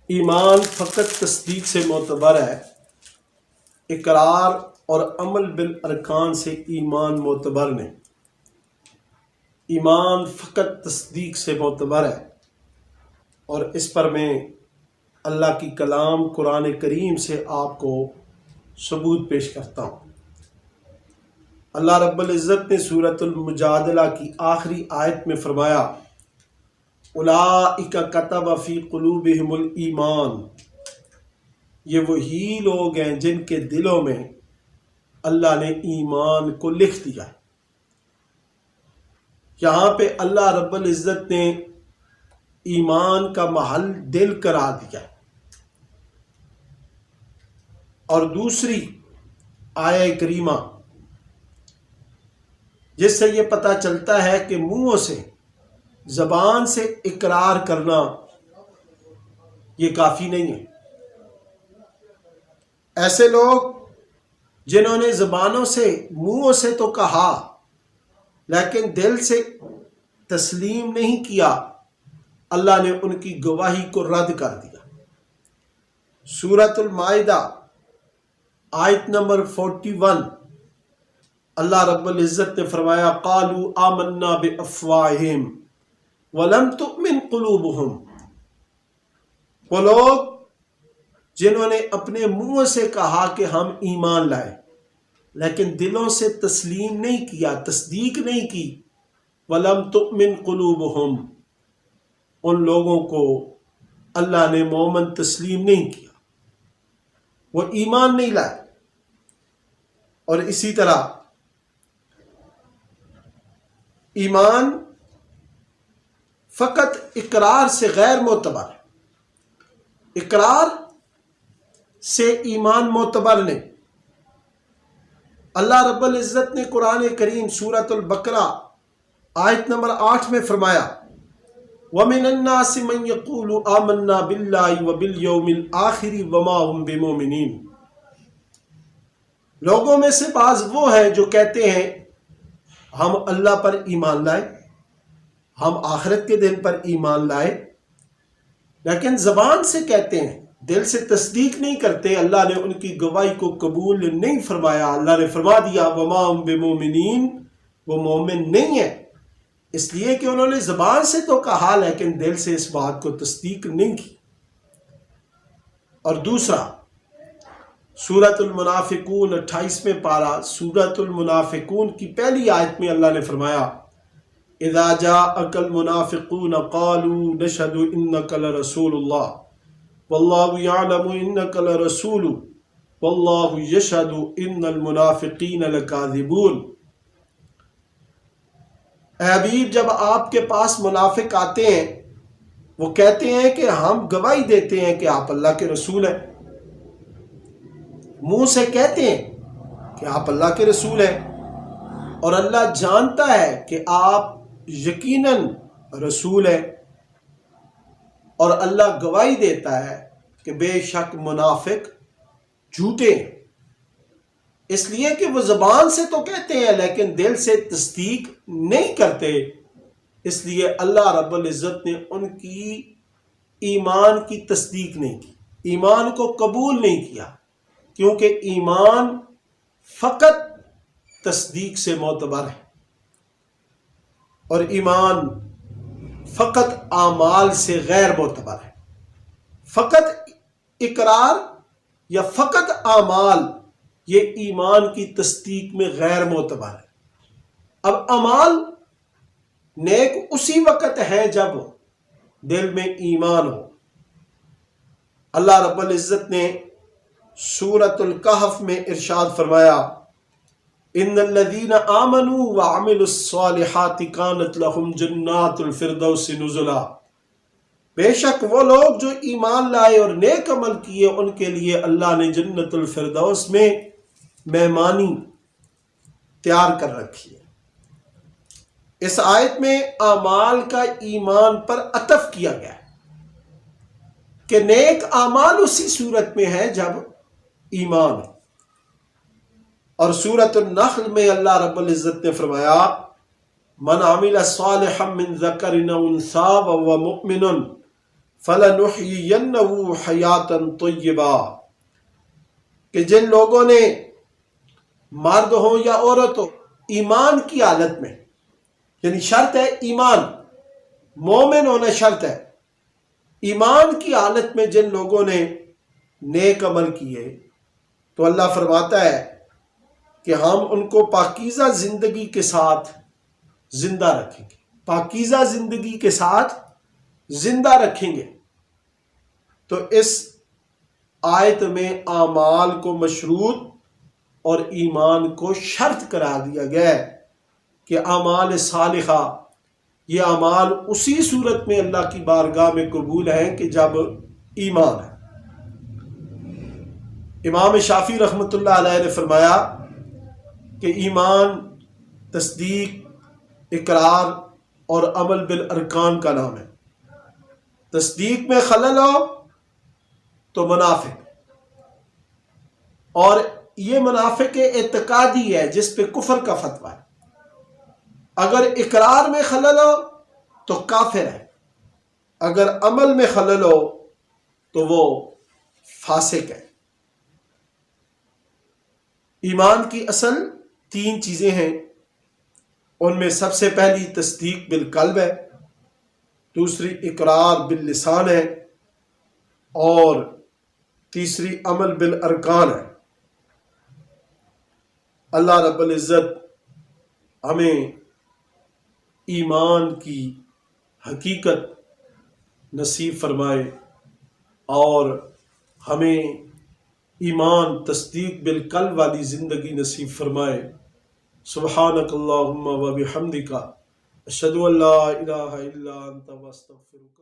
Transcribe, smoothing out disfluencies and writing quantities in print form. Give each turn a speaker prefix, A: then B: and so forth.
A: ایمان فقط تصدیق سے معتبر ہے، اقرار اور عمل بالارکان سے ایمان معتبر نہیں۔ ایمان فقط تصدیق سے معتبر ہے، اور اس پر میں اللہ کی کلام قرآن کریم سے آپ کو ثبوت پیش کرتا ہوں۔ اللہ رب العزت نے سورۃ المجادلہ کی آخری آیت میں فرمایا، اولئک کتب فی قلوبہم الایمان، یہ وہی لوگ ہیں جن کے دلوں میں اللہ نے ایمان کو لکھ دیا۔ یہاں پہ اللہ رب العزت نے ایمان کا محل دل قرار دیا، اور دوسری آیہ کریمہ جس سے یہ پتہ چلتا ہے کہ منہوں سے، زبان سے اقرار کرنا یہ کافی نہیں ہے۔ ایسے لوگ جنہوں نے زبانوں سے، منہوں سے تو کہا لیکن دل سے تسلیم نہیں کیا، اللہ نے ان کی گواہی کو رد کر دیا۔ سورۃ المائدہ آیت نمبر 41، اللہ رب العزت نے فرمایا، قالوا آمنا بافواہہم ولم تؤمن قلوبہم، وہ لوگ جنہوں نے اپنے منہ سے کہا کہ ہم ایمان لائے لیکن دلوں سے تسلیم نہیں کیا، تصدیق نہیں کی، ولم تؤمن قلوبہم، ان لوگوں کو اللہ نے مومن تسلیم نہیں کیا، وہ ایمان نہیں لائے۔ اور اسی طرح ایمان فقط اقرار سے غیر معتبر ہے، اقرار سے ایمان معتبر نہیں۔ اللہ رب العزت نے قرآن کریم سورۃ البقرہ آیت نمبر 8 میں فرمایا، وَمِنَ النَّاسِ مَن يَقُولُ آمَنَّا بِاللَّهِ وَبِالْيَوْمِ الْآخِرِ وَمَا هُمْ بِمُؤْمِنِينَ، لوگوں میں سے بعض وہ ہیں جو کہتے ہیں ہم اللہ پر ایمان لائے، ہم آخرت کے دن پر ایمان لائے، لیکن زبان سے کہتے ہیں، دل سے تصدیق نہیں کرتے۔ اللہ نے ان کی گواہی کو قبول نہیں فرمایا، اللہ نے فرما دیا وما ہم بمومنین، وہ مومن نہیں ہے، اس لیے کہ انہوں نے زبان سے تو کہا لیکن دل سے اس بات کو تصدیق نہیں کی۔ اور دوسرا سورۃ المنافقون 28 پارہ، سورۃ المنافقون کی پہلی آیت میں اللہ نے فرمایا، اذا جاءک المنافقون قالوا نشهد انک لرسول اللہ واللہ یعلم انک لرسول واللہ یشہد ان المنافقین لکاذبون۔ اے حبیب، جب آپ کے پاس منافق آتے ہیں وہ کہتے ہیں کہ ہم گواہی دیتے ہیں کہ آپ اللہ کے رسول ہیں، منہ سے کہتے ہیں کہ آپ اللہ کے رسول ہیں، اور اللہ جانتا ہے کہ آپ یقیناً رسول ہیں، اور اللہ گواہی دیتا ہے کہ بے شک منافق جھوٹے ہیں، اس لیے کہ وہ زبان سے تو کہتے ہیں لیکن دل سے تصدیق نہیں کرتے۔ اس لیے اللہ رب العزت نے ان کی ایمان کی تصدیق نہیں کی، ایمان کو قبول نہیں کیا، کیونکہ ایمان فقط تصدیق سے معتبر ہے، اور ایمان فقط اعمال سے غیر معتبر ہے۔ فقط اقرار یا فقط اعمال یہ ایمان کی تصدیق میں غیر معتبر ہے۔ اب اعمال نیک اسی وقت ہیں جب دل میں ایمان ہو۔ اللہ رب العزت نے سورۃ الکہف میں ارشاد فرمایا، ان الذین آمنوا وعملوا الصالحات کانت لہم جنات الفردوس نزلا، بے شک وہ لوگ جو ایمان لائے اور نیک عمل کیے ان کے لیے اللہ نے جنت الفردوس میں مہمانی تیار کر رکھی ہے۔ اس آیت میں اعمال کا ایمان پر عطف کیا گیا ہے کہ نیک اعمال اسی صورت میں ہے جب ایمان ہے۔ اور سورۃ النحل میں اللہ رب العزت نے فرمایا، من عمل صالحا من ذکر او انثی وهو مؤمن فَلَنُحْيِيَنَّهُ حَيَاتًا طَيِّبًا، کہ جن لوگوں نے مرد ہو یا عورت ہو ایمان کی حالت میں، یعنی شرط ہے ایمان، مومن ہونا شرط ہے، ایمان کی حالت میں جن لوگوں نے نیک عمل کیے تو اللہ فرماتا ہے کہ ہم ان کو پاکیزہ زندگی کے ساتھ زندہ رکھیں گے، پاکیزہ زندگی کے ساتھ زندہ رکھیں گے۔ تو اس آیت میں اعمال کو مشروط اور ایمان کو شرط قرار دیا گیا ہے کہ اعمال صالحہ یہ اعمال اسی صورت میں اللہ کی بارگاہ میں قبول ہیں کہ جب ایمان ہے۔ امام شافعی رحمۃ اللہ علیہ نے فرمایا کہ ایمان تصدیق، اقرار اور عمل بالارکان کا نام ہے۔ تصدیق میں خلل ہو تو منافق، اور یہ منافق اعتقادی ہے جس پہ کفر کا فتویٰ ہے۔ اگر اقرار میں خلل ہو تو کافر ہے، اگر عمل میں خلل ہو تو وہ فاسق ہے۔ ایمان کی اصل 3 چیزیں ہیں، ان میں سب سے پہلی تصدیق بالقلب ہے، دوسری اقرار باللسان ہے، اور تیسری عمل بالارکان ہے۔ اللہ رب العزت ہمیں ایمان کی حقیقت نصیب فرمائے اور ہمیں ایمان تصدیق بالقلب والی زندگی نصیب فرمائے۔ سبحانک اللہم و بحمدک، اشہد ان لا الہ الا انت، واستغفرک۔